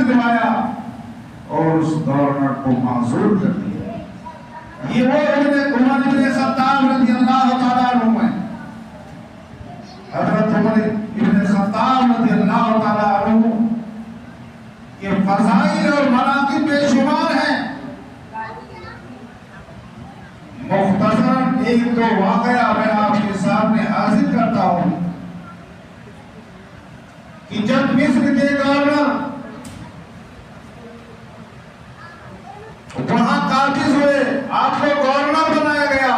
دلوایا اور اس گورنر کو معذور کر دیا۔ یہ وہ عمر بن خطاب رضی اللہ تعالیٰ عنہ ہیں۔ حضرت عمر بن خطاب رضی اللہ تعالیٰ عنہ کے فضائل اور مناقب بے شمار ہیں۔ مختصراً ایک دو واقعہ میں آپ کے سامنے حاضر کرتا ہوں کہ جب مصر کے گورنر وہاں قابض ہوئے، آپ کو گورنر بنایا گیا،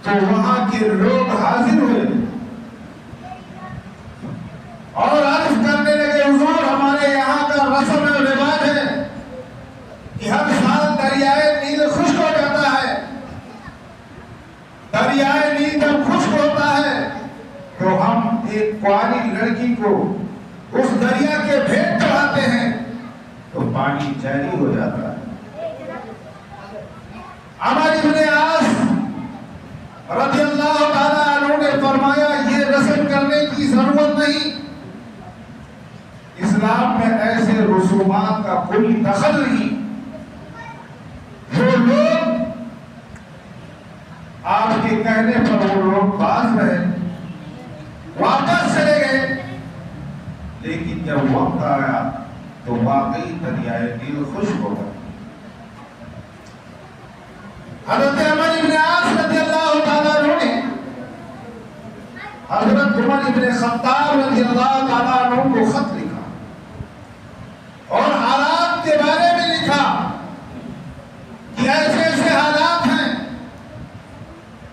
تو وہاں کے لوگ حاضر ہوئے اور عرض کرنے لگے، حضور ہمارے یہاں کا رسم و رواج ہے کہ ہر سال دریائے نیل خشک ہو جاتا ہے، دریائے نیل جب خشک ہوتا ہے تو ہم ایک کنواری لڑکی کو اس دریا کے بھیٹ چڑھاتے ہیں تو پانی جاری ہو جاتا ہے۔ عمر بن عاص رضی اللہ تعالیٰ عنہ نے فرمایا یہ رسم کرنے کی ضرورت نہیں، اسلام میں ایسے رسومات کا کوئی دخل نہیں۔ جو لوگ آپ کے کہنے پر وہ لوگ باز رہے، واپس چلے گئے، لیکن جب وقت آیا تو واقعی دریائے نیل خشک ہو گیا۔ حضرت عمر بن عاص رضی اللہ تعالیٰ عنہ نے حضرت عمر بن خطاب رضی اللہ تعالیٰ عنہ کو خط لکھا اور حالات کے بارے میں لکھا کہ ایسے ایسے حالات ہیں۔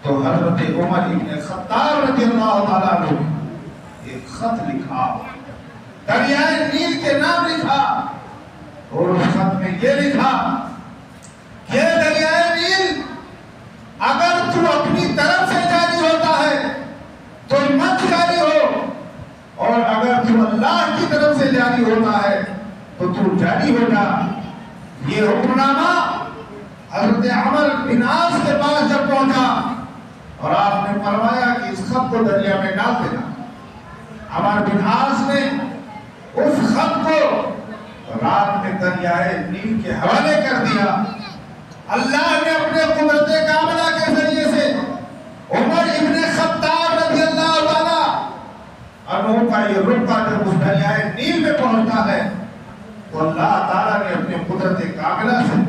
تو حضرت عمر بن خطاب رضی اللہ تعالیٰ عنہ نے ایک خط لکھا، دریائے نیل کے نام لکھا اور اس خط میں یہ لکھا کہ دریائے نیل اگر تو اپنی طرف سے جاری ہوتا ہے تو مت جاری ہو، اور اگر تو اللہ کی طرف سے جاری ہوتا ہے تو تو جاری ہو جا۔ یہ حکم نامہ حضرت عمر بن عاص کے پاس جب پہنچا اور آپ نے فرمایا کہ اس خط کو دریا میں ڈال دینا، عمر بن عاص نے اس خط کو رات میں دریائے نیل کے حوالے کر دیا۔ اللہ نے اپنے قدرت کاملہ کے ذریعے سے عمر ابن خطاب رضی اللہ تعالیٰ عنہ کا یہ رتبہ جب اس دریائے نیل میں پہنچتا ہے تو اللہ تعالیٰ نے اپنے قدرت کاملہ سے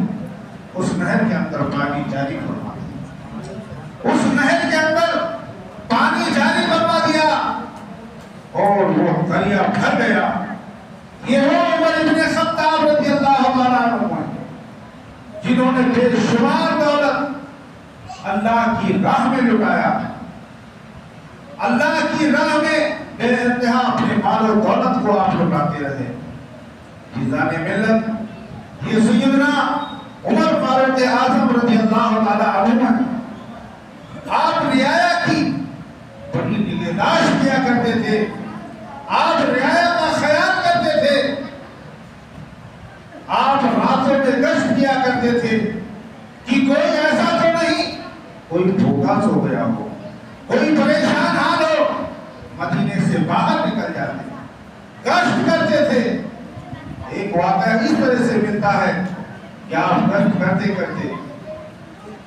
اس نہر کے اندر پانی جاری فرما دیا، اس نہر کے اندر پانی جاری فرما دیا اور وہ دریا بھر گیا۔ یہ وہ عمر ابن خطاب رضی اللہ تعالیٰ عنہ ہیں جنہوں نے بے شمار دولت اللہ کی راہ میں لٹایا، اللہ کی راہ میں بے انتہا اپنے مال و دولت کو آپ لٹاتے رہے۔ جزان ملت یہ سیدنا عمر فاروق اعظم رضی اللہ تعالیٰ عنہ ہیں۔ آپ رعایا کی بڑی نگہداشت کیا کرتے تھے، آپ رعایا کا خیال کرتے تھے، آپ راتوں میں گشت کیا کرتے تھے کہ کوئی ایسا تو نہیں کوئی بھوکا سو گیا ہو، کوئی پریشان حال ہو، مدینے سے باہر نکل جاتے، گشت کرتے تھے۔ ایک واقعہ اس طرح سے ملتا ہے کہ آپ گشت کرتے کرتے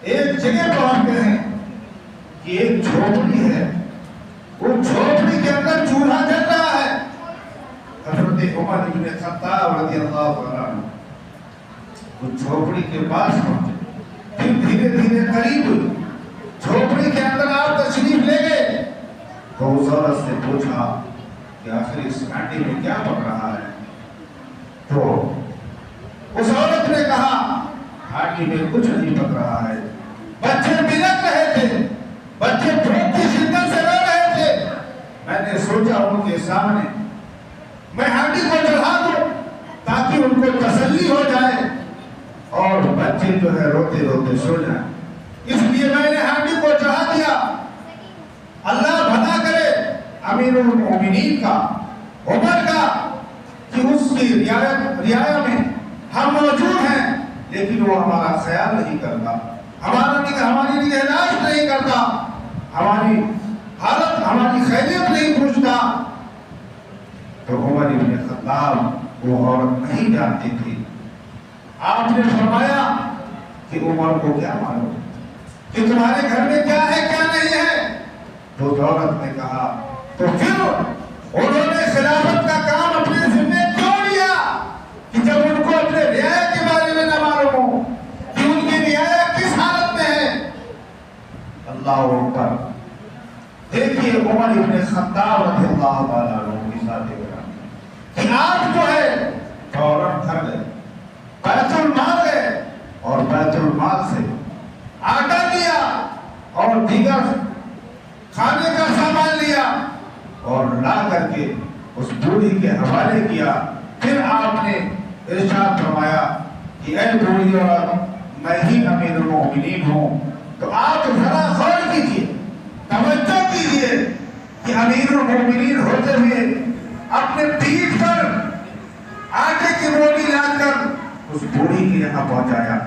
ایک جگہ پہنچتے ہیں کہ ایک جھوپڑی ہے، وہ جھوپڑی کے اندر چولہا جل رہا ہے۔ حضرت عمر بن خطاب رضی اللہ عنہ وہ جھوپڑی کے پاس پہنچے، پھر دھیرے دھیرے قریب ہوئی، جھوپڑی کے اندر آپ تشریف لے گئے تو اس عورت سے پوچھا کہ آخر اس کانٹے میں کیا پک رہا ہے؟ تو اس عورت نے کہا کانٹے میں کچھ نہیں پک رہا ہے، بچے بلک رہے تھے، بچے بھوک کی شدت سے رو رہے تھے، میں نے سوچا ان کے سامنے میں ہانڈی کو چڑھا دوں تاکہ ان کو تسلی ہو جائے اور بچے جو ہے روتے روتے سو جائیں، اس لیے میں نے ہانڈی کو چڑھا دیا۔ اللہ بھلا کرے امیر المومنین کا، عمر کا، کہ اس کی رعایا میں ہم موجود ہیں لیکن وہ ہمارا خیال نہیں کرتا، ہماری نگہداشت نہیں کرتا، ہماری حالت، ہماری خیریت نہیں پوچھتا۔ تو اللہ وہ عورت نہیں جانتی تھی۔ آپ نے فرمایا کہ عمر کو کیا معلوم کہ تمہارے گھر میں کیا ہے کیا نہیں ہے؟ تو اس عورت نے کہا تو پھر انہوں نے خلافت کا کام اپنے ذمہ کیوں لیا کہ جب ان کو اپنے رعایا کے بارے میں نہ معلوم ہو کہ ان کی رعایا کس حالت میں ہے؟ اللہ اکبر۔ دیکھیے عمر ابن خطاب رضی اللہ تعالیٰ عنہ کی ذات گرامی کہ آپ جو ہے فوراً گھر گئے، بیت المال گئے اور بیت المال سے آٹا لیا اور دیگر کھانے کا سامان لیا اور لا کر کے اس بوڑھی کے حوالے کیا۔ پھر آپ نے ارشاد فرمایا کہ اے بوڑھی عورت، میں ہی امیر المؤمنین ہوں، تو آپ ذرا غور کیجیے، توجہ کیجیے کہ امیر المؤمنین ہوتے ہوئے اپنے پیٹھ پر آٹے کی روٹی لا کر اس بوڑھی کے یہاں پہنچایا۔